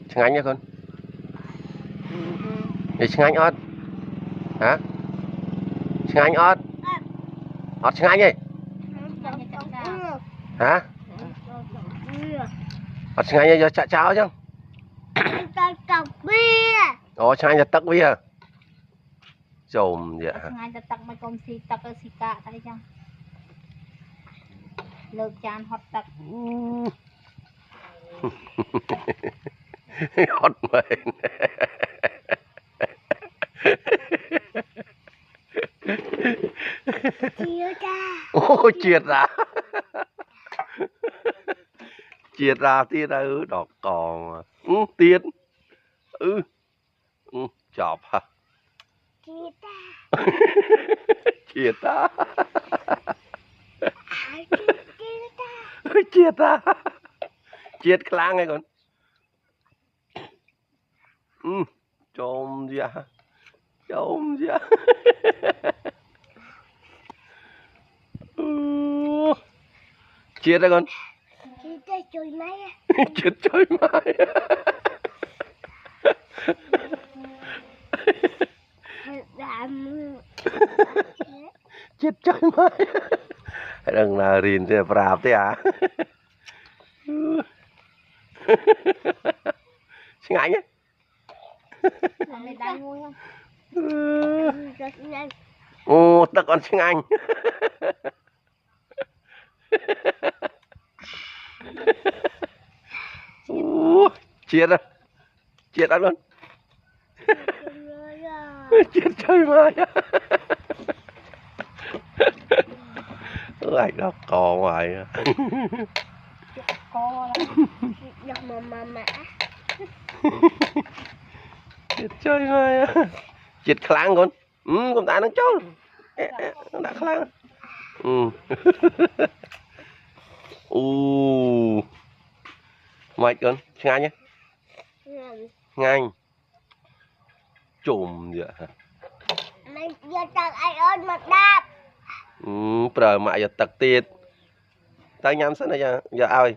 Chừng anh nhá con. Để chừng anh ớt. Hả? Chừng anh ớt. Ớt chừng anh ơi. Hả? Ớt chừng anh ơi giờ cháo chứ. Ồ chừng anh là tắc bia. Chồm vậy hả? Chừng anh là tắc mấy con xì tắc ở xì cạ tại chăng. Lược chan hot tắc. Hot mày. Ôi triệt ra. Triệt ra tiết ra đỏ còn. Tiết. Chọc hả? Triệt ra. Triệt ra. Triệt khlang này con. Chôm gì à? Chôm gì à? Triệt ra con. Triệt chơi máy. Triệt chơi máy. Chết chơi máy. Đừng là rìn thì rạp thế à? Xin anh ấy. Ồ, ta còn xin anh. Chết rồi. Chết ăn luôn. Chết chơi máy. Lại đó cò ngoài. Co mà. Chết chơi máy. Chết khlang con. Con ta nó trốn. Đã khlang. Mày con, ngay nhé. Ngay. Chùm vậy hả? Mình giờ tặng ai ơn mà đạp. Bây giờ mẹ giờ tật tiệt. Tao nhắm sẵn này giờ ơi.